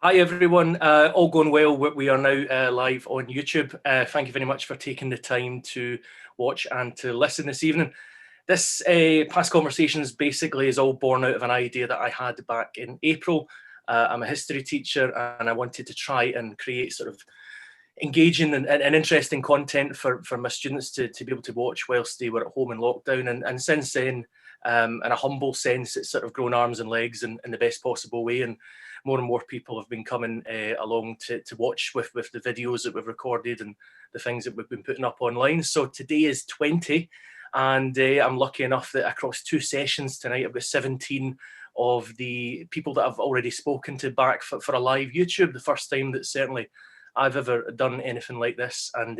Hi everyone, all going well. We are now live on YouTube. Thank you very much for taking the time to watch and to listen this evening. This past conversations basically is all born out of an idea that I had back in April. I'm a history teacher and I wanted to try and create sort of engaging and interesting content for my students to be able to watch whilst they were at home in lockdown. And since then, in a humble sense, it's sort of grown arms and legs in the best possible way. And more people have been coming along to watch with the videos that we've recorded and the things that we've been putting up online. So today is 20, and I'm lucky enough that across 2 sessions tonight, I've got 17 of the people that I've already spoken to back for a live YouTube. The first time that certainly I've ever done anything like this, and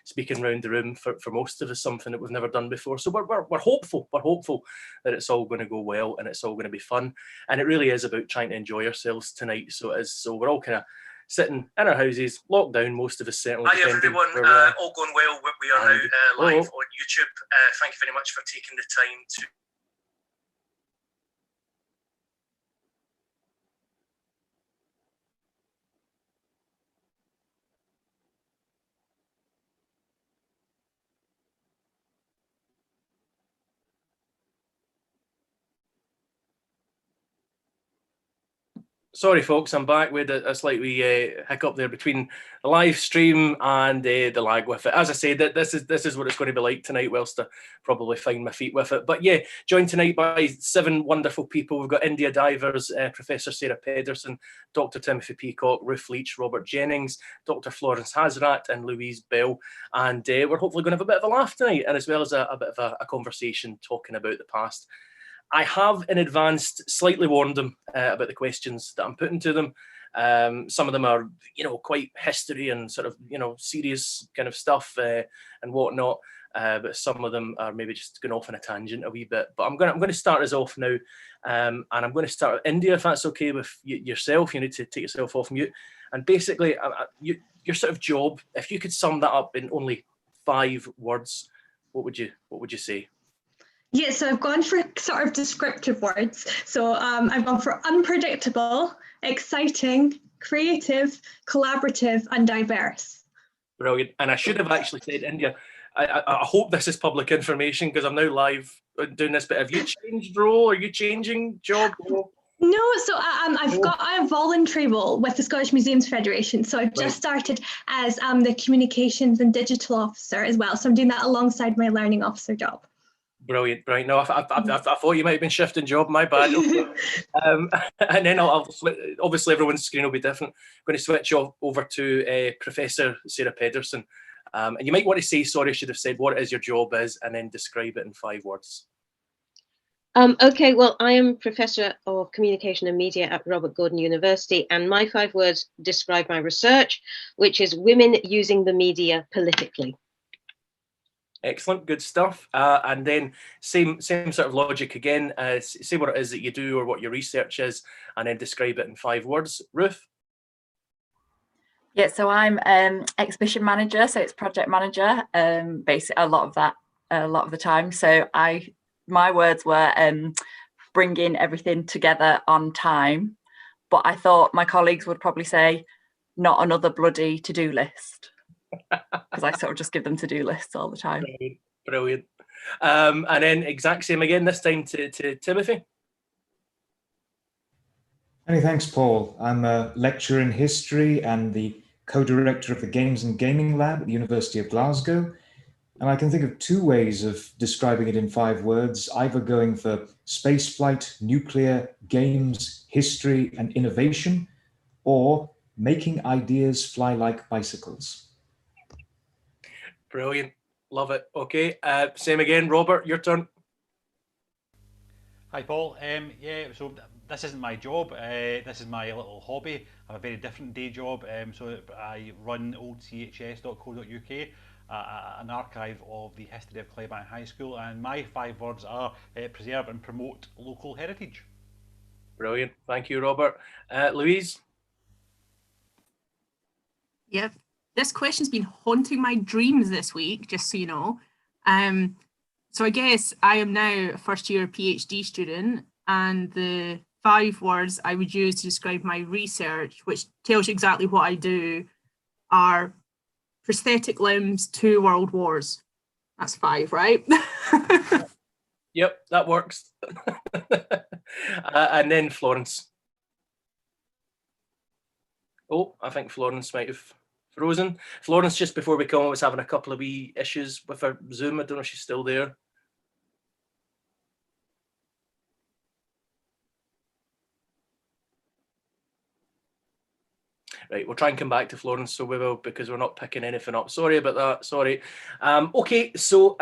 speaking around the room for most of us, something that we've never done before. So we're hopeful. We're hopeful that it's all going to go well and it's all going to be fun. And it really is about trying to enjoy ourselves tonight. So it is. So we're all kind of sitting in our houses, locked down, most of us certainly. Hi everyone, all going well. We are now live on YouTube. Thank you very much for taking the time to. Sorry, folks, I'm back with a slight wee hiccup there between the live stream and the lag with it. As I said, this is what it's going to be like tonight, whilst I probably find my feet with it. But yeah, joined tonight by 7 wonderful people. We've got India divers, Professor Sarah Pedersen, Dr. Timothy Peacock, Ruth Leach, Robert Jennings, Dr. Florence Hazrat, and Louise Bell. And we're hopefully going to have a bit of a laugh tonight, and as well as a bit of a conversation talking about the past. I have in advance slightly warned them about the questions that I'm putting to them. Some of them are, quite history and sort of, serious kind of stuff and whatnot. But some of them are maybe just going off on a tangent a wee bit. But I'm going to start us off now, and I'm going to start with India, if that's okay with yourself. You need to take yourself off mute. And basically, your sort of job, if you could sum that up in only 5 words, what would you say? Yeah, so I've gone for sort of descriptive words. So I've gone for unpredictable, exciting, creative, collaborative, and diverse. Brilliant. And I should have actually said, India, I hope this is public information because I'm now live doing this, but have you changed role? Are you changing job role? No, so I've got a voluntary role with the Scottish Museums Federation. So I've just started as the communications and digital officer as well. So I'm doing that alongside my learning officer job. Brilliant. No, I thought you might have been shifting job. My bad. And then I'll obviously everyone's screen will be different. I'm going to switch over to Professor Sarah Pedersen. And you might want to say, sorry, I should have said what it is your job is, and then describe it in 5 words. Okay, well, I am Professor of Communication and Media at Robert Gordon University, and my 5 words describe my research, which is women using the media politically. Excellent, good stuff. And then same sort of logic again. Say what it is that you do or what your research is, and then describe it in 5 words. Ruth? Yeah, so I'm exhibition manager, so it's project manager. Basically, a lot of the time. So my words were bringing everything together on time, but I thought my colleagues would probably say not another bloody to-do list. Because I sort of just give them to-do lists all the time. Brilliant. And then exact same again, this time to Timothy. Many thanks, Paul. I'm a lecturer in history and the co-director of the Games and Gaming Lab at the University of Glasgow. And I can think of 2 ways of describing it in 5 words, either going for spaceflight, nuclear, games, history, and innovation, or making ideas fly like bicycles. Brilliant. Love it. Okay. Same again. Robert, your turn. Hi, Paul. Yeah, so this isn't my job. This is my little hobby. I have a very different day job. So I run oldchs.co.uk, an archive of the history of Clydebank High School. And my 5 words are preserve and promote local heritage. Brilliant. Thank you, Robert. Louise? Yep. This question's been haunting my dreams this week, just so you know. So I guess I am now a first-year PhD student, and the 5 words I would use to describe my research, which tells you exactly what I do, are prosthetic limbs, 2 world wars. That's 5, right? Yep, that works. And then Florence. Oh, I think Florence might have frozen. Florence, just before we come on, was having a couple of wee issues with her Zoom. I don't know if she's still there. Right, we'll try and come back to Florence, so we will, because we're not picking anything up. Sorry about that, sorry. Okay, so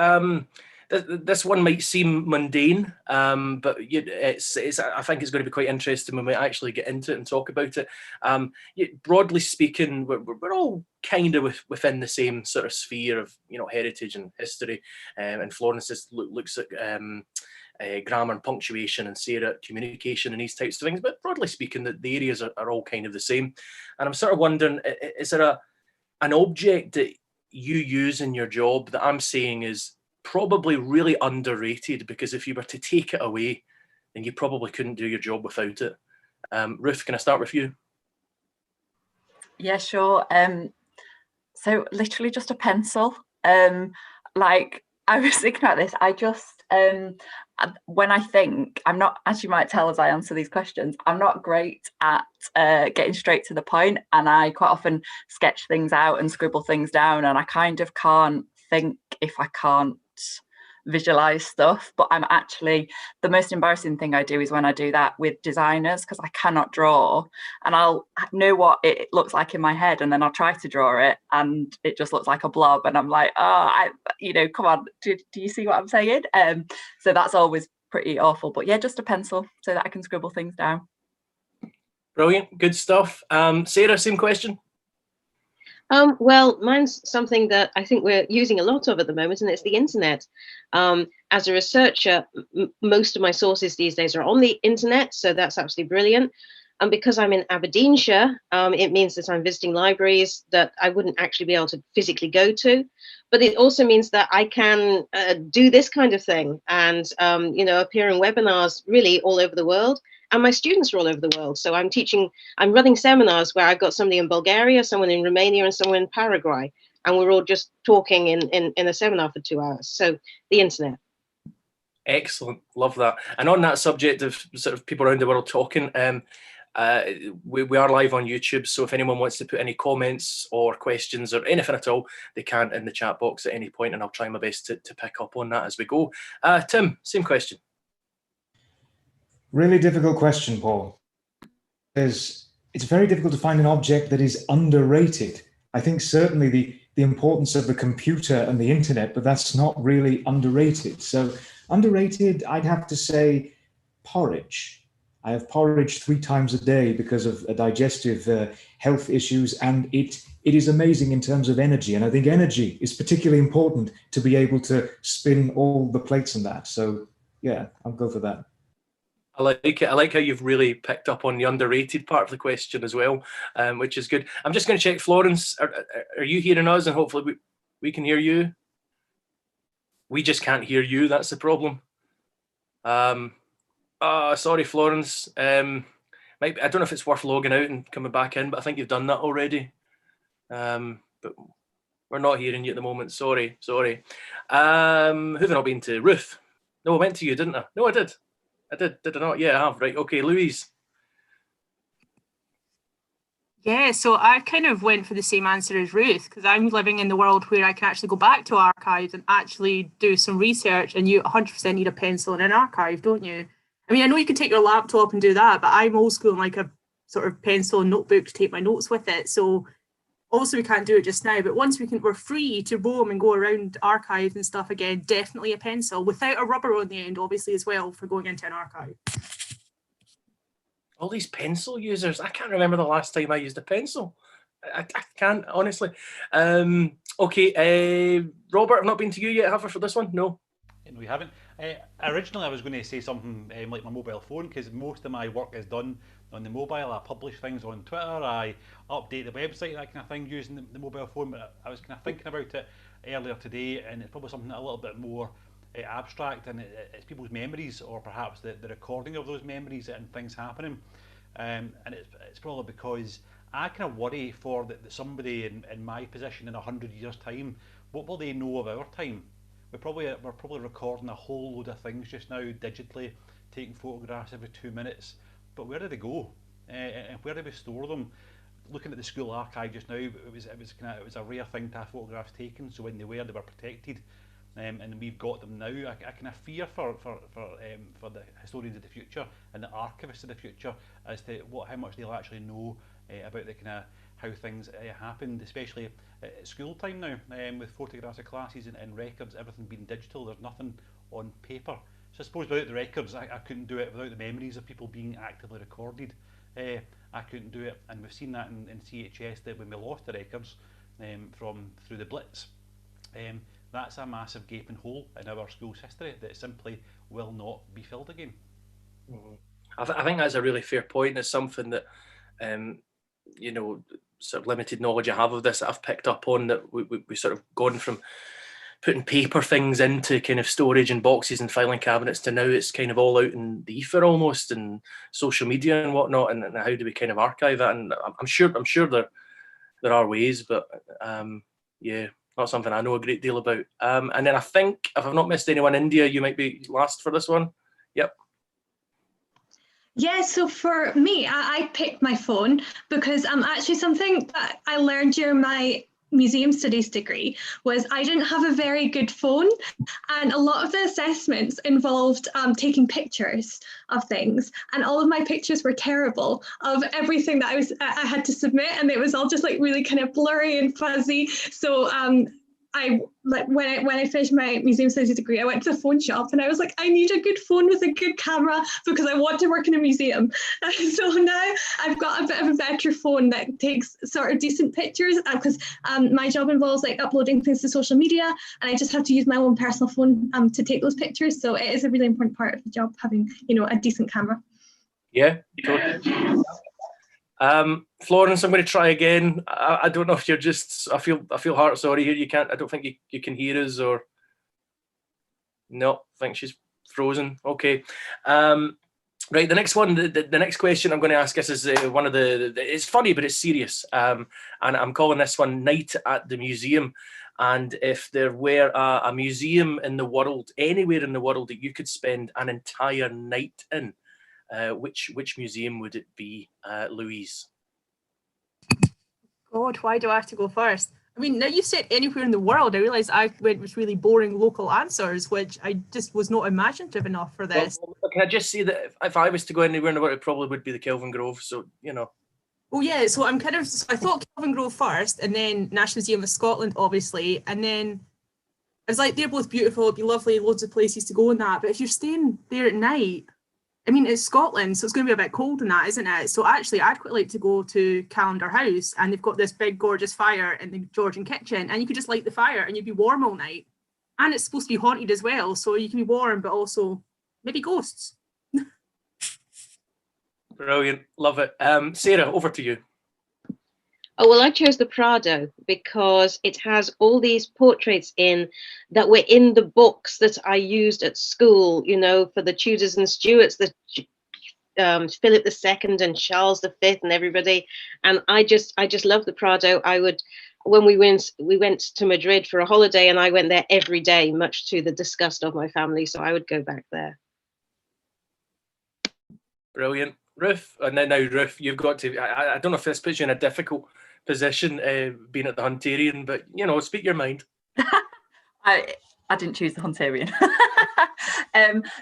this one might seem mundane, but it's I think it's going to be quite interesting when we actually get into it and talk about it. Broadly speaking, we're all kind of within the same sort of sphere of, you know, heritage and history, and Florence looks at grammar and punctuation, and Sarah communication and these types of things. But broadly speaking, the areas are all kind of the same. And I'm sort of wondering, is there an object that you use in your job that I'm saying is probably really underrated, because if you were to take it away, then you probably couldn't do your job without it? Ruth, can I start with you? Yeah, sure. So literally just a pencil. Like, I was thinking about this. I just, when I think, I'm not, as you might tell as I answer these questions, I'm not great at getting straight to the point, and I quite often sketch things out and scribble things down, and I kind of can't think if I can't visualize stuff. But I'm actually, the most embarrassing thing I do is when I do that with designers, because I cannot draw, and I'll know what it looks like in my head, and then I'll try to draw it and it just looks like a blob, and I'm like, oh, come on, do you see what I'm saying? So that's always pretty awful. But yeah, just a pencil so that I can scribble things down. Brilliant, good stuff. Sarah, same question. Well, mine's something that I think we're using a lot of at the moment, and it's the internet. As a researcher, most of my sources these days are on the internet, so that's absolutely brilliant. And because I'm in Aberdeenshire, it means that I'm visiting libraries that I wouldn't actually be able to physically go to. But it also means that I can do this kind of thing and, appear in webinars really all over the world. And my students are all over the world. So I'm running seminars where I've got somebody in Bulgaria, someone in Romania, and someone in Paraguay. And we're all just talking in a seminar for 2 hours. So the internet. Excellent, love that. And on that subject of sort of people around the world talking, we are live on YouTube, so if anyone wants to put any comments or questions or anything at all, they can in the chat box at any point, and I'll try my best to pick up on that as we go. Tim, same question. Really difficult question, Paul. It's very difficult to find an object that is underrated. I think certainly the importance of the computer and the internet, but that's not really underrated. So underrated, I'd have to say porridge. I have porridge 3 times a day because of digestive health issues, and it is amazing in terms of energy. And I think energy is particularly important to be able to spin all the plates and that. So yeah, I'll go for that. I like it. I like how you've really picked up on the underrated part of the question as well, which is good. I'm just going to check, Florence, are you hearing us? And hopefully we can hear you. We just can't hear you. That's the problem. Sorry, Florence. I don't know if it's worth logging out and coming back in, but I think you've done that already. But we're not hearing you at the moment. Sorry. Who have I not been to? Ruth. No, I went to you, didn't I? No, I did. Did I not? Yeah, I have. Right. Okay, Louise. Yeah, so I kind of went for the same answer as Ruth, because I'm living in the world where I can actually go back to archives and actually do some research, and you 100% need a pencil in an archive, don't you? I mean, I know you can take your laptop and do that, but I'm old school and like a sort of pencil and notebook to take my notes with it. So also we can't do it just now, but once we're free to roam and go around archives and stuff again, definitely a pencil without a rubber on the end, obviously, as well, for going into an archive. All these pencil users. I can't remember the last time I used a pencil. I can't, honestly. Okay, Robert, I've not been to you yet, have I, for this one? No. No, we haven't. Originally, I was going to say something like my mobile phone, because most of my work is done on the mobile. I publish things on Twitter, I update the website, that kind of thing, using the mobile phone. But I was kind of thinking about it earlier today, and it's probably something a little bit more abstract, and it's people's memories, or perhaps the recording of those memories and things happening. And it's probably because I kind of worry for somebody in my position in 100 years' time. What will they know of our time? We're probably recording a whole load of things just now digitally, taking photographs every 2 minutes. But where do they go? And where do we store them? Looking at the school archive just now, it was a rare thing to have photographs taken. So when they were protected, and we've got them now. I kind of fear for the historians of the future and the archivists of the future as to how much they'll actually know about the kind of how things happened, especially at school time now, with photographs of classes and records, everything being digital. There's nothing on paper. So I suppose without the records, I couldn't do it. Without the memories of people being actively recorded, I couldn't do it. And we've seen that in CHS, that when we lost the records through the Blitz, that's a massive gaping hole in our school's history that simply will not be filled again. I think that's a really fair point. It's something that, sort of limited knowledge I have of this that I've picked up on, that we sort of gone from putting paper things into kind of storage and boxes and filing cabinets to now it's kind of all out in the ether almost, and social media and whatnot, and how do we kind of archive that? And I'm sure there are ways, but yeah, not something I know a great deal about. And then I think, if I've not missed anyone, India, you might be last for this one. Yep. Yeah, so for me, I picked my phone because actually something that I learned during my museum studies degree was I didn't have a very good phone, and a lot of the assessments involved taking pictures of things, and all of my pictures were terrible of everything that I had to submit, and it was all just like really kind of blurry and fuzzy. So when I finished my museum studies degree, I went to the phone shop and I was like, I need a good phone with a good camera because I want to work in a museum. So now I've got a bit of a better phone that takes sort of decent pictures, because my job involves like uploading things to social media, and I just have to use my own personal phone to take those pictures. So it is a really important part of the job, having a decent camera. Yeah, totally. Florence, I'm going to try again. I don't know if you're just. I feel heart sorry here. You can't. I don't think you can hear us, or no. I think she's frozen. Okay. Right. The next one. The next question I'm going to ask us is one of the. It's funny, but it's serious. And I'm calling this one "Night at the Museum." And if there were a museum in the world, anywhere in the world, that you could spend an entire night in, which museum would it be, Louise? God, why do I have to go first? I mean, now you said anywhere in the world, I realised I went with really boring local answers, which I just was not imaginative enough for this. Well, can I just say that if I was to go anywhere in the world, it probably would be the Kelvin Grove. So, Oh yeah, so I thought Kelvin Grove first, and then National Museum of Scotland, obviously, and then I was like, they're both beautiful, it'd be lovely, loads of places to go in that, but if you're staying there at night, I mean, it's Scotland, so it's going to be a bit cold in that, isn't it? So actually, I'd quite like to go to Callendar House, and they've got this big, gorgeous fire in the Georgian kitchen, and you could just light the fire, and you'd be warm all night. And it's supposed to be haunted as well, so you can be warm, but also maybe ghosts. Brilliant, love it. Sarah, over to you. Oh, well, I chose the Prado because it has all these portraits in that were in the books that I used at school, for the Tudors and Stuarts, the Philip II and Charles V and everybody. And I just love the Prado. When we went to Madrid for a holiday, and I went there every day, much to the disgust of my family. So I would go back there. Brilliant. Ruth, and then now Ruth, you've got to, I don't know if this puts you in a difficult position being at the Hunterian, but speak your mind. I didn't choose the Hunterian.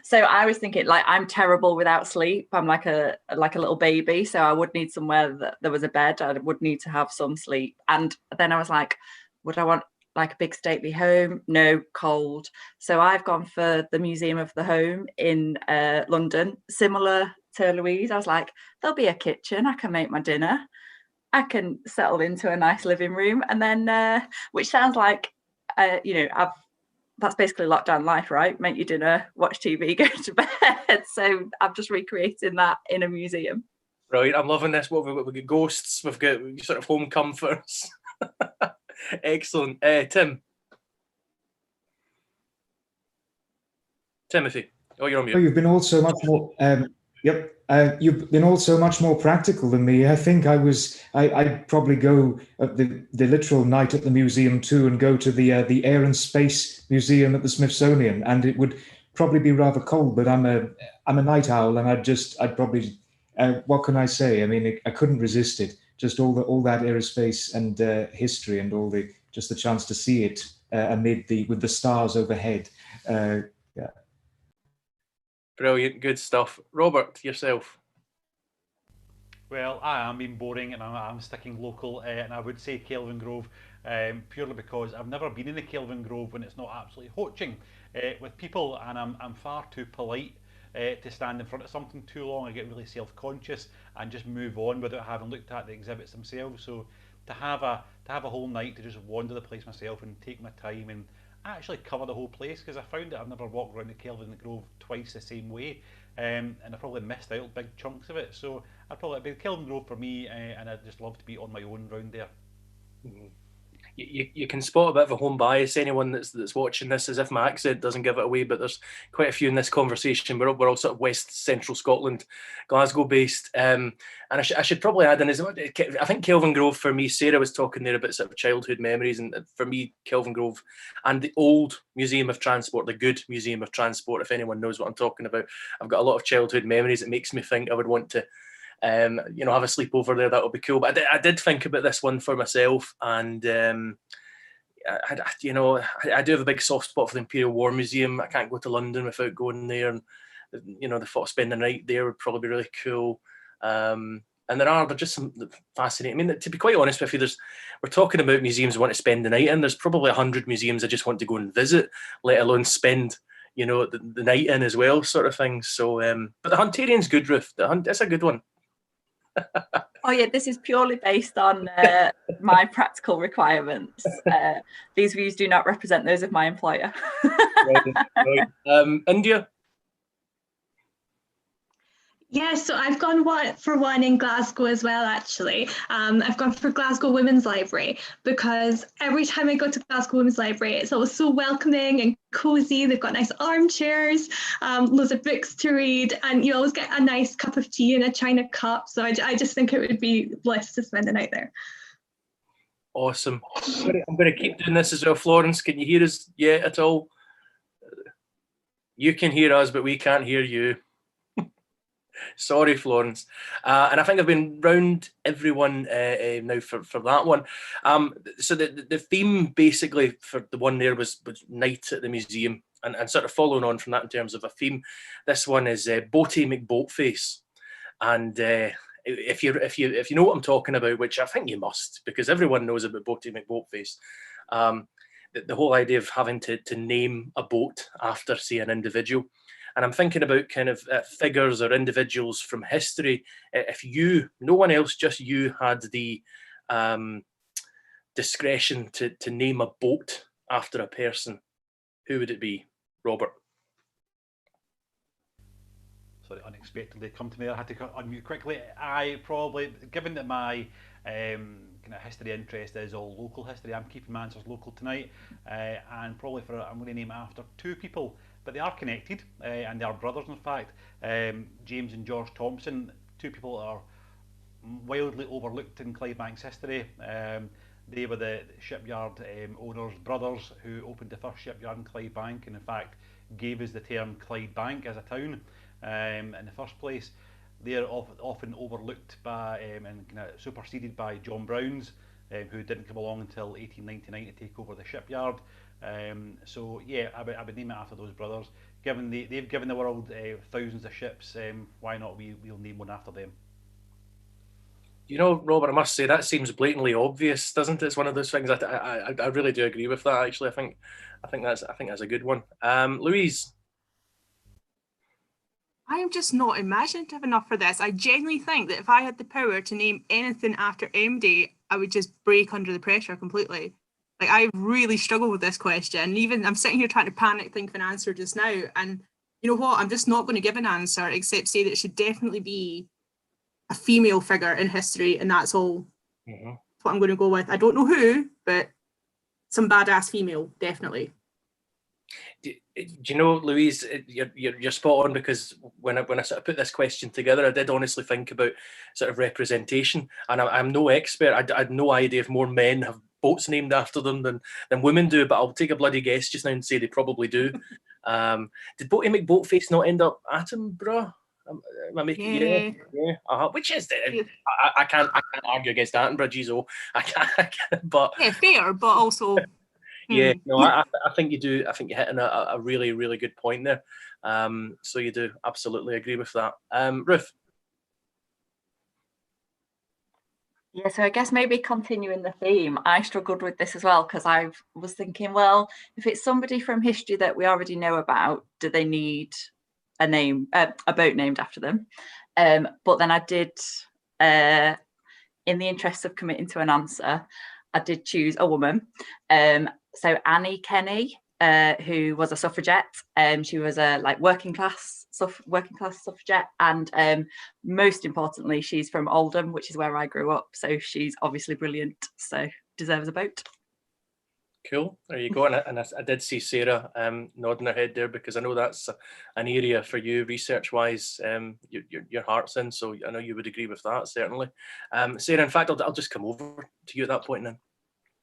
So I was thinking, like, I'm terrible without sleep. I'm like a little baby, so I would need somewhere that there was a bed. I would need to have some sleep. And then I was like, would I want like a big stately home? No, cold. So I've gone for the Museum of the Home in London, similar to Louise. I was like, there'll be a kitchen, I can make my dinner, I can settle into a nice living room, and then which sounds like that's basically lockdown life, right? Make your dinner, watch TV, go to bed. So I'm just recreating that in a museum. Right, I'm loving this. We've got ghosts, we've got sort of home comforts. Excellent. Tim. Timothy, oh, you're on mute. Oh, you've been all so much more. Yep. You've been all so much more practical than me. I think I'd probably go at the literal night at the museum too, and go to the Air and Space Museum at the Smithsonian. And it would probably be rather cold, but I'm a night owl, and I'd probably, what can I say? I mean, I couldn't resist it. Just all that aerospace and history, and just the chance to see it with the stars overhead. Yeah. Brilliant, good stuff. Robert, yourself. Well, I am being boring, and I'm sticking local, and I would say Kelvin Grove, purely because I've never been in the Kelvin Grove when it's not absolutely hoaching with people, and I'm far too polite to stand in front of something too long. I get really self-conscious and just move on without having looked at the exhibits themselves. So to have a whole night to just wander the place myself and take my time and actually cover the whole place, because I found that I've never walked around the Kelvin Grove twice the same way, and I probably missed out big chunks of it. So I'd probably be Kelvin Grove for me, and I'd just love to be on my own round there. Mm-hmm. You can spot a bit of a home bias, anyone that's watching this, as if my accent doesn't give it away, but there's quite a few in this conversation. We're all sort of West Central Scotland, Glasgow based, and I should probably add in as well, I think Kelvin Grove for me, Sarah was talking there about sort of childhood memories, and for me Kelvin Grove and the old Museum of Transport, the good Museum of Transport, if anyone knows what I'm talking about, I've got a lot of childhood memories. It makes me think I would want to have a sleepover there. That would be cool. But I did think about this one for myself, and I do have a big soft spot for the Imperial War Museum. I can't go to London without going there, and the thought of spending the night there would probably be really cool. And they're just some fascinating. I mean, to be quite honest with you, we're talking about museums we want to spend the night in. There's probably 100 museums I just want to go and visit, let alone spend the night in as well, sort of thing. So, but the Hunterian's good, Ruth. That's a good one. Oh yeah, this is purely based on my practical requirements. These views do not represent those of my employer. Right. India? Yeah, so I've gone for one in Glasgow as well, actually. I've gone for Glasgow Women's Library, because every time I go to Glasgow Women's Library, it's always so welcoming and cozy. They've got nice armchairs, loads of books to read, and you always get a nice cup of tea in a china cup. So I just think it would be blessed to spend the night there. Awesome. I'm going to keep doing this as well. Florence, can you hear us yet at all? You can hear us, but we can't hear you. Sorry, Florence. And I think I've been round everyone now for that one. So the theme basically for the one there was night at the museum, and sort of following on from that in terms of a theme. This one is Boaty McBoatface, and if you know what I'm talking about, which I think you must, because everyone knows about Boaty McBoatface. The whole idea of having to name a boat after, say, an individual. And I'm thinking about kind of figures or individuals from history. If no one else, just you, had the discretion to name a boat after a person, who would it be, Robert? Sorry, unexpectedly come to me. I had to unmute quickly. I probably, given that my kind of history interest is all local history, I'm keeping my answers local tonight, and probably I'm going to name it after two people. But they are connected, and they are brothers, in fact. James and George Thompson, two people that are wildly overlooked in Clydebank's history. They were the shipyard owners' brothers who opened the first shipyard in Clydebank, and in fact gave us the term Clydebank as a town in the first place. They're often overlooked by and kind of superseded by John Brown's, who didn't come along until 1899 to take over the shipyard. So yeah, I would name it after those brothers. Given they've given the world thousands of ships, why not we'll name one after them? Robert, I must say that seems blatantly obvious, doesn't it? It's one of those things. I really do agree with that. Actually, I think that's a good one. Louise. I am just not imaginative enough for this. I genuinely think that if I had the power to name anything after MD, I would just break under the pressure completely. Like, I really struggle with this question. Even I'm sitting here trying to panic think of an answer just now, and you know what? I'm just not going to give an answer except say that it should definitely be a female figure in history, and that's all. Mm-hmm. That's what I'm going to go with. I don't know who, but some badass female, definitely. Do you know, Louise, you're spot on, because when I sort of put this question together, I did honestly think about sort of representation, and I'm no expert. I had no idea if more men have boats named after them than women do, but I'll take a bloody guess just now and say they probably do. Did Boaty McBoatface not end up Attenborough? Am I making, yeah. Which is I can't argue against Attenborough, geez, I can't, but yeah, fair, but also. Yeah, no, I think you do. I think you're hitting a really, really good point there. So you do absolutely agree with that. Ruth? Yeah, so I guess maybe continuing the theme, I struggled with this as well, because I was thinking, well, if it's somebody from history that we already know about, do they need a name, a boat named after them? But then I did, in the interest of committing to an answer, I did choose a woman. So Annie Kenney, who was a suffragette. She was a working class suffragette, and most importantly, she's from Oldham, which is where I grew up. So she's obviously brilliant. So deserves a vote. Cool. There you go. And I did see Sarah nodding her head there, because I know that's an area for you research-wise. Your heart's in, so I know you would agree with that, certainly. Sarah, in fact, I'll just come over to you at that point then.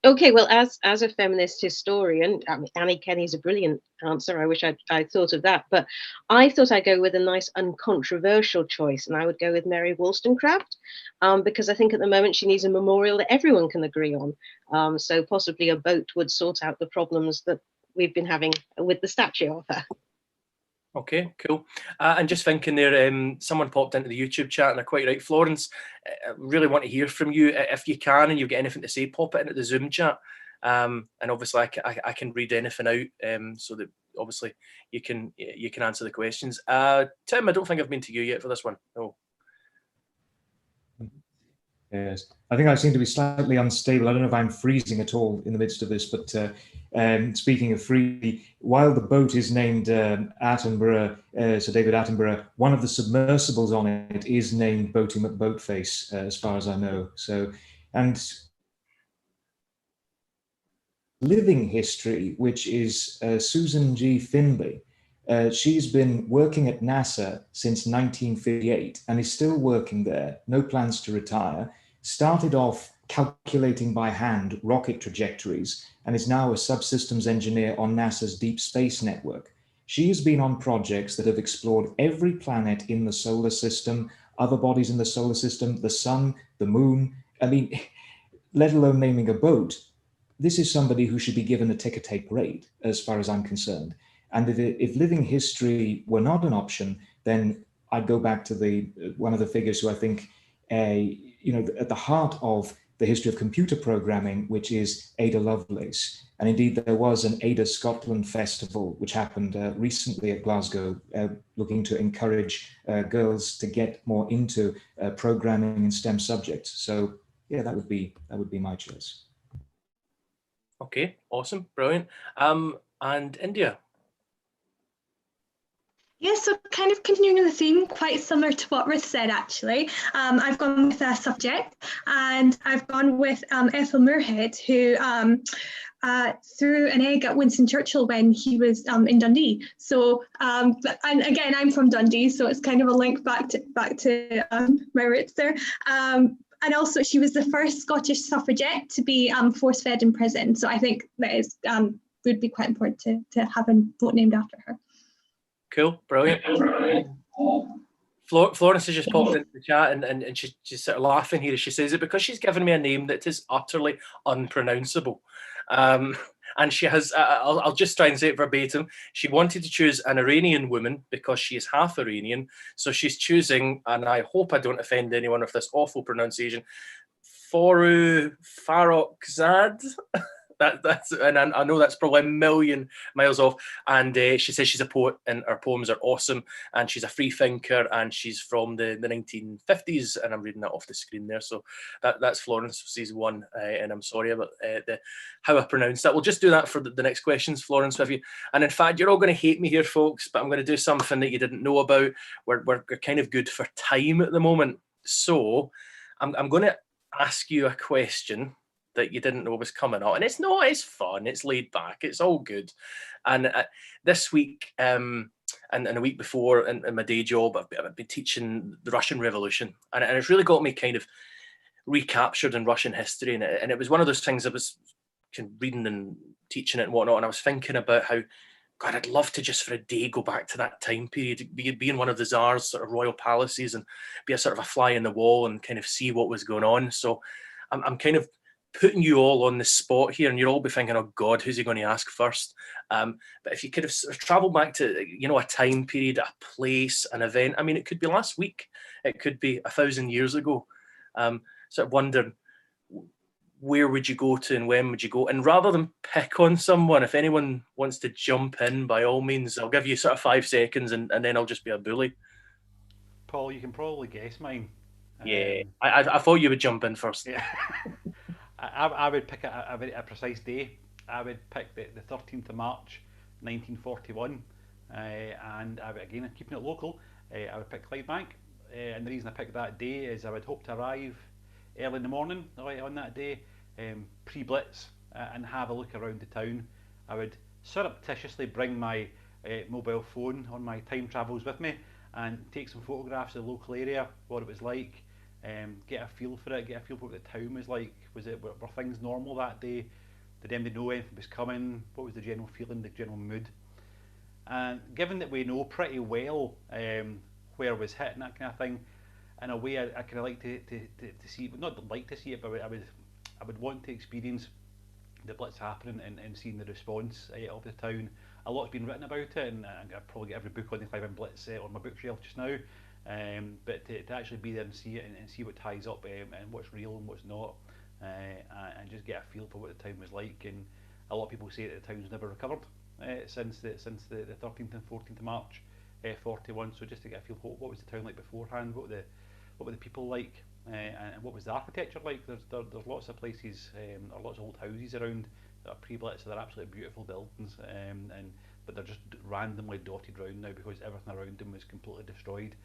Okay, well, as a feminist historian, Annie Kenney's a brilliant answer. I wish I thought of that, but I thought I'd go with a nice uncontroversial choice, and I would go with Mary Wollstonecraft, because I think at the moment she needs a memorial that everyone can agree on. So possibly a boat would sort out the problems that we've been having with the statue of her. Okay, cool. And just thinking there, someone popped into the YouTube chat, and they're quite right. Florence, I really want to hear from you. If you can, and you've got anything to say, pop it into the Zoom chat. And obviously I can read anything out, so that obviously you can answer the questions. Tim, I don't think I've been to you yet for this one. No. Yes, I think I seem to be slightly unstable. I don't know if I'm freezing at all in the midst of this, but speaking of free, while the boat is named Attenborough, Sir David Attenborough, one of the submersibles on it is named Boaty McBoatface, as far as I know. So, and living history, which is Susan G. Finley. She's been working at NASA since 1958 and is still working there, no plans to retire. Started off calculating by hand rocket trajectories and is now a subsystems engineer on NASA's Deep Space Network. She has been on projects that have explored every planet in the solar system, other bodies in the solar system, the sun, the moon. I mean, let alone naming a boat. This is somebody who should be given a ticker tape grade, as far as I'm concerned. And if living history were not an option, then I'd go back to one of the figures who I think, at the heart of the history of computer programming, which is Ada Lovelace. And indeed, there was an Ada Scotland Festival, which happened recently at Glasgow, looking to encourage girls to get more into programming and STEM subjects. So yeah, that would be my choice. Okay, awesome, brilliant. And India. Yeah, so kind of continuing the theme, quite similar to what Ruth said, actually. I've gone with a subject, and I've gone with Ethel Moorhead, who threw an egg at Winston Churchill when he was in Dundee. So, and again, I'm from Dundee, so it's kind of a link back to my roots there. And also, she was the first Scottish suffragette to be force-fed in prison. So I think that is would be quite important to have a boat named after her. Cool, brilliant. Florence has just popped into the chat, and she's sort of laughing here. She says it because she's given me a name that is utterly unpronounceable. And she has, I'll just try and say it verbatim. She wanted to choose an Iranian woman because she is half Iranian. So she's choosing, and I hope I don't offend anyone with this awful pronunciation, Farrokhzad. That's and I know that's probably a million miles off. And she says she's a poet and her poems are awesome, and she's a free thinker, and she's from the 1950s, and I'm reading that off the screen there. So that's Florence's one, and I'm sorry about how I pronounced that. We'll just do that for the next questions, Florence, with you. And in fact, you're all going to hate me here, folks, but I'm going to do something that you didn't know about. We're kind of good for time at the moment, so I'm going to ask you a question that you didn't know was coming up. And it's not, it's fun, it's laid back, it's all good. And this week, and a week before in my day job, I've been teaching the Russian Revolution. And it's really got me kind of recaptured in Russian history. And it was one of those things I was kind of reading and teaching it and whatnot. And I was thinking about how, God, I'd love to just for a day go back to that time period, be in one of the Tsar's sort of royal palaces and be a sort of a fly in the wall and kind of see what was going on. So I'm kind of putting you all on the spot here, and you'll all be thinking, oh God, who's he going to ask first? But if you could have sort of traveled back to, you know, a time period, a place, an event, I mean, it could be last week, it could be 1,000 years ago. Sort of wondering, where would you go to and when would you go? And rather than pick on someone, if anyone wants to jump in, by all means, I'll give you sort of 5 seconds and then I'll just be a bully. Paul, you can probably guess mine. Yeah, I thought you would jump in first. Yeah. I would pick a precise day. I would pick the 13th of March, 1941. And I would, again, keeping it local, I would pick Clydebank. And the reason I picked that day is I would hope to arrive early in the morning on that day, pre-blitz, and have a look around the town. I would surreptitiously bring my mobile phone on my time travels with me and take some photographs of the local area, what it was like, get a feel for it, get a feel for what the town was like. Were things normal that day? Did anybody know anything was coming? What was the general feeling, the general mood? And given that we know pretty well where it was hit and that kind of thing, in a way, I kind of like to see, not like to see it, but I would want to experience the blitz happening and seeing the response of the town. A lot's been written about it, and I've probably got every book on the Clydebank Blitz on my bookshelf just now. But to actually be there and see it and see what ties up and what's real and what's not, and just get a feel for what the town was like. And a lot of people say that the town's never recovered since the 13th and 14th of March 41. So just to get a feel for what was the town like beforehand, what were the people like, and what was the architecture like. There's lots of places, or lots of old houses around that are pre-blitz, so they're absolutely beautiful buildings, but they're just randomly dotted around now because everything around them was completely destroyed.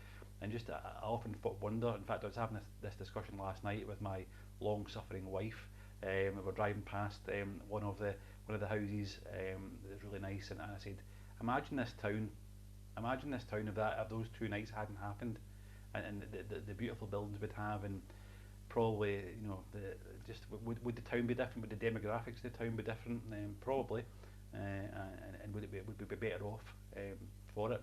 And just I often wonder. In fact, I was having this discussion last night with my long-suffering wife. We were driving past one of the houses that was really nice, and I said, imagine this town if those 2 nights hadn't happened. And the beautiful buildings we'd have, and probably, you know, would the town be different? Would the demographics of the town be different? Probably, and would we be better off for it?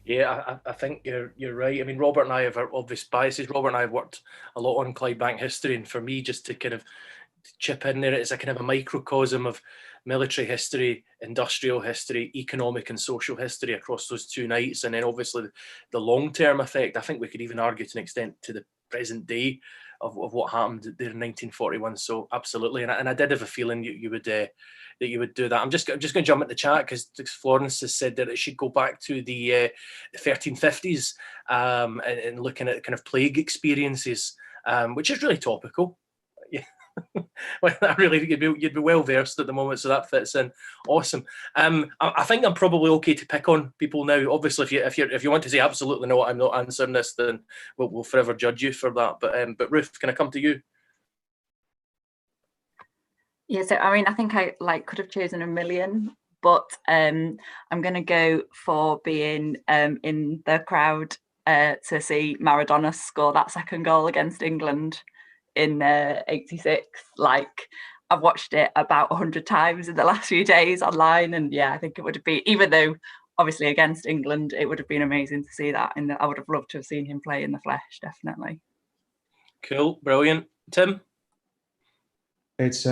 Yeah, I think you're right. I mean, Robert and I have our obvious biases. Robert and I have worked a lot on Clydebank history, and for me, just to kind of chip in there, it's a kind of a microcosm of military history, industrial history, economic and social history across those 2 nights. And then obviously the long-term effect, I think we could even argue to an extent to the present day of what happened there in 1941. So absolutely. And I did have a feeling you would that you would do that. I'm just going to jump into the chat because Florence has said that it should go back to the 1350s and looking at kind of plague experiences, which is really topical. Yeah. Well, you'd be well versed at the moment, so that fits in. Awesome. I think I'm probably okay to pick on people now. Obviously, if you want to say absolutely no, I'm not answering this, then we'll forever judge you for that. But Ruth, can I come to you? Yeah. So I mean, I think I could have chosen a million, but I'm going to go for being in the crowd to see Maradona score that second goal against England in 86. Like, I've watched it about 100 times in the last few days online, and yeah, I think it would be, even though obviously against England, it would have been amazing to see that, and I would have loved to have seen him play in the flesh, definitely. Cool, brilliant. Tim? It's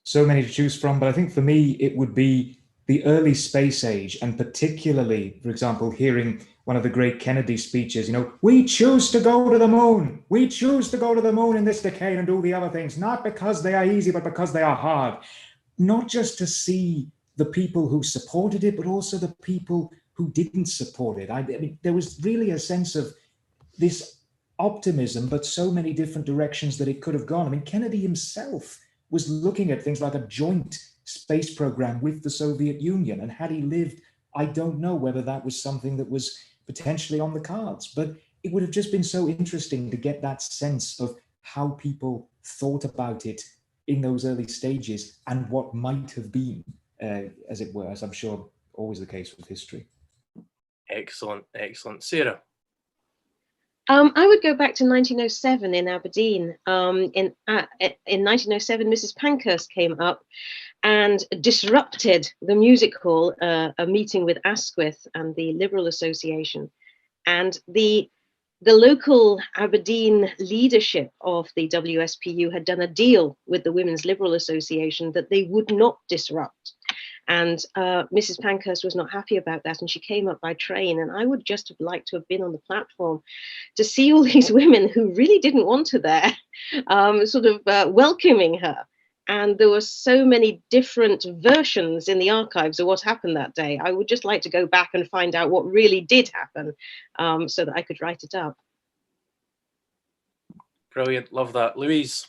so many to choose from, but I think for me it would be the early space age, and particularly, for example, hearing one of the great Kennedy speeches, you know, we choose to go to the moon. We choose to go to the moon in this decade and do the other things, not because they are easy, but because they are hard. Not just to see the people who supported it, but also the people who didn't support it. I mean, there was really a sense of this optimism, but so many different directions that it could have gone. I mean, Kennedy himself was looking at things like a joint space program with the Soviet Union. And had he lived, I don't know whether that was something that was potentially on the cards, but it would have just been so interesting to get that sense of how people thought about it in those early stages and what might have been, as it were, as I'm sure always the case with history. Excellent, excellent. Sarah? I would go back to 1907 in Aberdeen. In 1907, Mrs. Pankhurst came up and disrupted the music hall, a meeting with Asquith and the Liberal Association. And the local Aberdeen leadership of the WSPU had done a deal with the Women's Liberal Association that they would not disrupt. And Mrs. Pankhurst was not happy about that, and she came up by train. And I would just have liked to have been on the platform to see all these women who really didn't want her there, sort of welcoming her. And there were so many different versions in the archives of what happened that day. I would just like to go back and find out what really did happen, so that I could write it up. Brilliant, love that. Louise?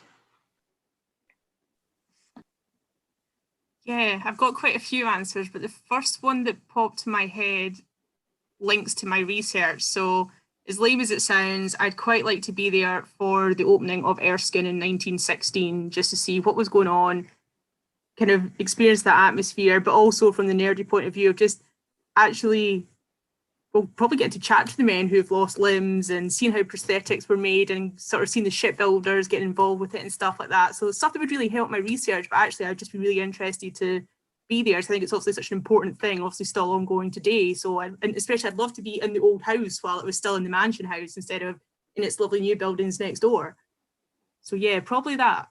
Yeah, I've got quite a few answers, but the first one that popped to my head links to my research. So as lame as it sounds, I'd quite like to be there for the opening of Erskine in 1916, just to see what was going on, kind of experience that atmosphere, but also from the nerdy point of view of just actually, we'll probably get to chat to the men who have lost limbs and seen how prosthetics were made and sort of seen the shipbuilders getting involved with it and stuff like that. So stuff that would really help my research, but actually I'd just be really interested to be there. So I think it's obviously such an important thing, obviously still ongoing today. So, and especially I'd love to be in the old house while it was still in the mansion house instead of in its lovely new buildings next door. So yeah, probably that.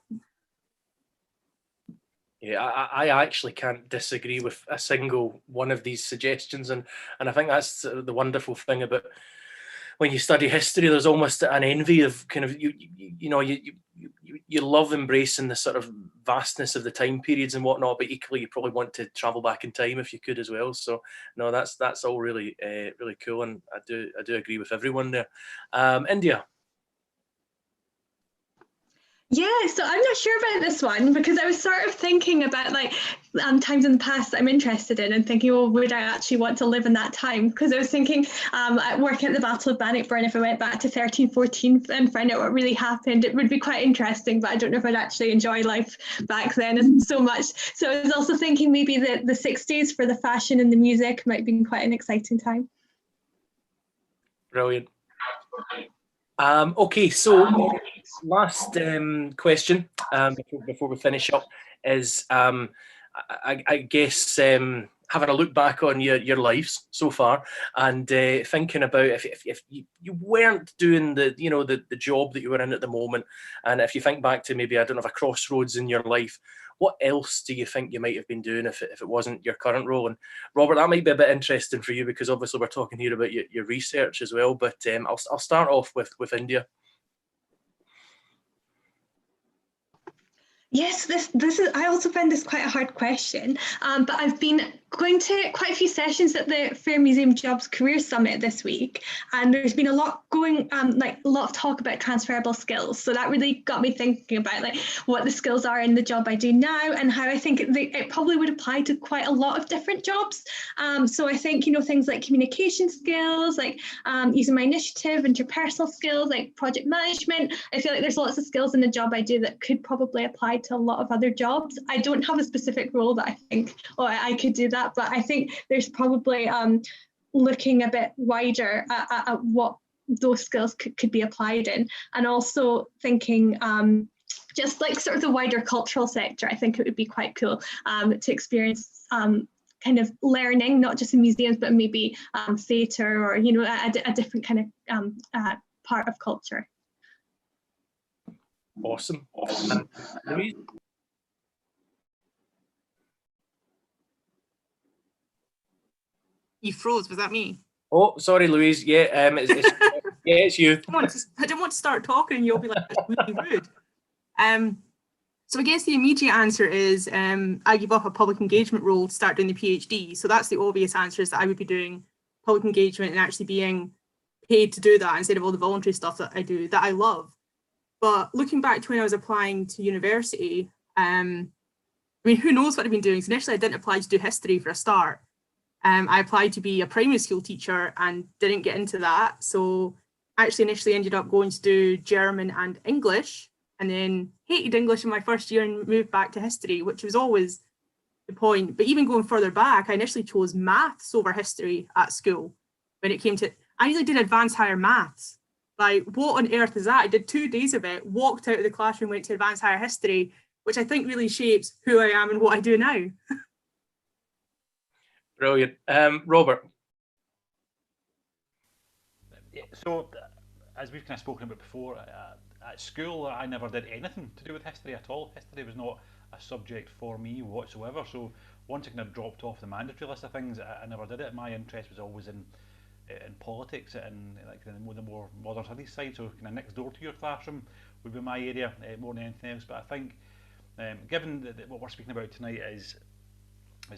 Yeah, I actually can't disagree with a single one of these suggestions, and I think that's the wonderful thing about when you study history. There's almost an envy of kind of you love embracing the sort of vastness of the time periods and whatnot, but equally you probably want to travel back in time if you could as well. So no, that's all really really cool, and I do agree with everyone there. India. Yeah, so I'm not sure about this one because I was sort of thinking about like times in the past that I'm interested in and thinking, well, would I actually want to live in that time? Because I was thinking working at the Battle of Bannockburn, if I went back to 1314 and find out what really happened, it would be quite interesting, but I don't know if I'd actually enjoy life back then so much. So I was also thinking maybe the 60s for the fashion and the music might be quite an exciting time. Brilliant. Okay, so last question before we finish up is I guess having a look back on your lives so far and thinking about if you weren't doing the job that you were in at the moment, and if you think back to maybe, I don't know, a crossroads in your life, what else do you think you might have been doing if it wasn't your current role? And Robert, that might be a bit interesting for you because obviously we're talking here about your research as well, but I'll start off with India. Yes, this is. I also find this quite a hard question, but I've been going to quite a few sessions at the Fair Museum Jobs Career Summit this week, and there's been a lot going, like a lot of talk about transferable skills. So that really got me thinking about like what the skills are in the job I do now, and how I think it probably would apply to quite a lot of different jobs. So I think things like communication skills, like using my initiative, interpersonal skills, like project management. I feel like there's lots of skills in the job I do that could probably apply to a lot of other jobs. I don't have a specific role that I think, oh, I could do that, but I think there's probably looking a bit wider at what those skills could be applied in, and also thinking just like sort of the wider cultural sector. I think it would be quite cool to experience kind of learning, not just in museums, but maybe theatre or a different kind of part of culture. Awesome. Louise? You froze. Was that me? Oh, sorry, Louise. Yeah, it's you. I didn't want to start talking and you'll be like, that's really rude. So I guess the immediate answer is I give up a public engagement role to start doing the PhD. So that's the obvious answer, is that I would be doing public engagement and actually being paid to do that instead of all the voluntary stuff that I do that I love. But looking back to when I was applying to university, I mean, who knows what I've been doing? So initially I didn't apply to do history for a start. I applied to be a primary school teacher and didn't get into that. So I actually initially ended up going to do German and English. and then hated English in my first year and moved back to history, which was always the point. But even going further back, I initially chose maths over history at school. When it came to, I nearly did advanced higher maths. Like, what on earth is that? I did 2 days of it, walked out of the classroom, went to advanced higher history, which I think really shapes who I am and what I do now. Brilliant. Robert? So, as we've kind of spoken about before, at school I never did anything to do with history at all. History was not a subject for me whatsoever. So once I kind of dropped off the mandatory list of things, I never did it. My interest was always in politics and like the more modern studies side. So kind of next door to your classroom would be my area more than anything else. But I think, given that what we're speaking about tonight is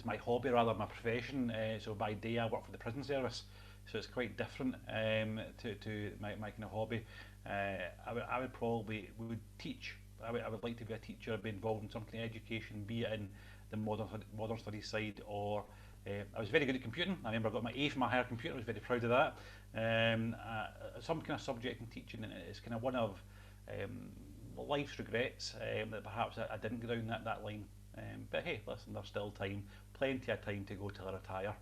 my hobby rather than my profession, so by day I work for the prison service, so it's quite different to my kind of hobby. I would probably would teach. I would like to be a teacher, be involved in some kind of education, be it in the modern studies side, or I was very good at computing. I remember I got my A for my higher computer. I was very proud of that. Some kind of subject in teaching, and it's kind of one of life's regrets that perhaps I didn't go down that line. But hey, listen, there's still time, plenty of time to go till I retire.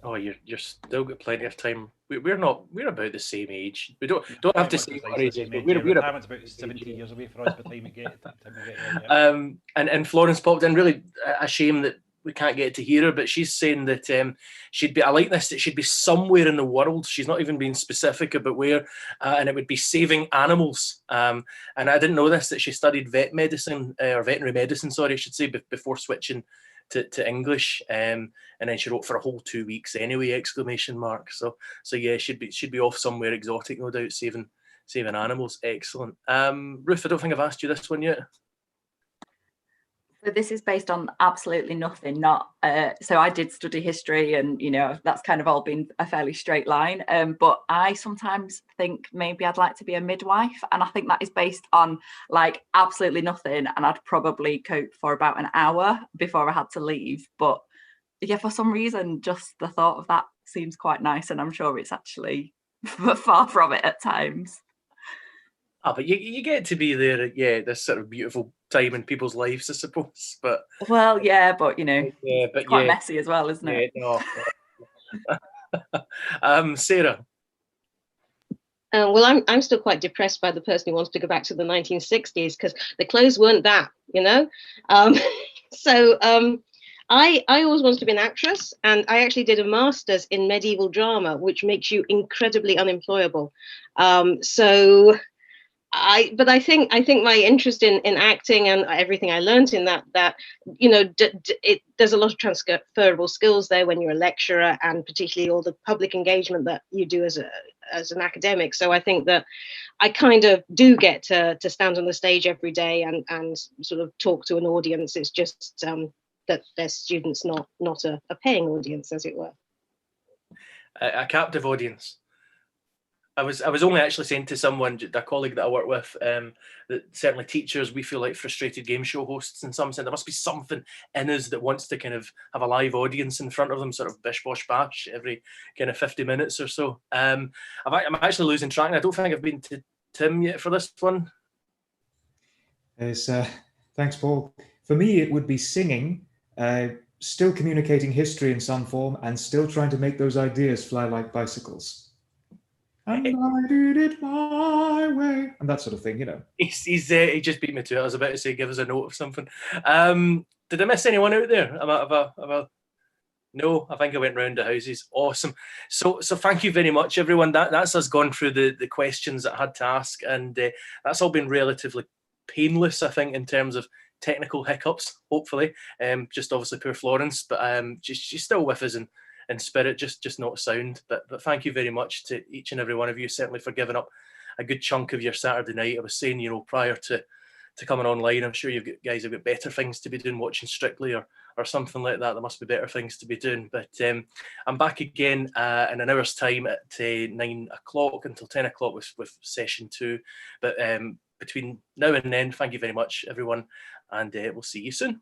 Oh, you're still got plenty of time. We're about the same age. We don't have to say what age, but we're about 70 years away for us by the time we get there. And Florence popped in. Really a shame that we can't get to hear her, but she's saying that she'd be. I like this. That she'd be somewhere in the world. She's not even being specific about where, and it would be saving animals. And I didn't know this, that she studied vet medicine or veterinary medicine. Sorry, I should say, before switching to English, and then she wrote for a whole 2 weeks anyway! Exclamation mark. So yeah, she'd be off somewhere exotic, no doubt, saving animals. Excellent. Ruth, I don't think I've asked you this one yet. So this is based on absolutely nothing. Not so I did study history, and that's kind of all been a fairly straight line. But I sometimes think maybe I'd like to be a midwife, and I think that is based on like absolutely nothing. And I'd probably cope for about an hour before I had to leave. But yeah, for some reason, just the thought of that seems quite nice, and I'm sure it's actually far from it at times. But you get to be there, this sort of beautiful time in people's lives, I suppose. But well, yeah, but it's quite messy as well, isn't it? No. Sarah. Well, I'm still quite depressed by the person who wants to go back to the 1960s because the clothes weren't that, So I always wanted to be an actress, and I actually did a master's in medieval drama, which makes you incredibly unemployable. But I think my interest in acting and everything I learned in that there's a lot of transferable skills there when you're a lecturer, and particularly all the public engagement that you do as an academic. So I think that I kind of do get to stand on the stage every day and sort of talk to an audience. It's just that they're students, not a paying audience, as it were. A captive audience. I was only actually saying to someone, a colleague that I work with, that certainly teachers, we feel like frustrated game show hosts in some sense. There must be something in us that wants to kind of have a live audience in front of them, sort of bish bosh bash every kind of 50 minutes or so. I'm actually losing track, and I don't think I've been to Tim yet for this one. Yes, thanks, Paul. For me, it would be singing, still communicating history in some form, and still trying to make those ideas fly like bicycles. And I did it my way, and that sort of thing, He just beat me to it. I was about to say, give us a note of something. Did I miss anyone out there? No, I think I went round the houses. Awesome. So thank you very much, everyone. That's us gone through the questions that I had to ask, and that's all been relatively painless, I think, in terms of technical hiccups, hopefully. Just obviously poor Florence, but she's still with us in spirit, just not sound. But thank you very much to each and every one of you, certainly for giving up a good chunk of your Saturday night. I was saying, prior to coming online, I'm sure guys have got better things to be doing, watching Strictly or something like that. There must be better things to be doing. But I'm back again in an hour's time at 9 o'clock until 10 o'clock with session 2. But between now and then, thank you very much, everyone, and we'll see you soon.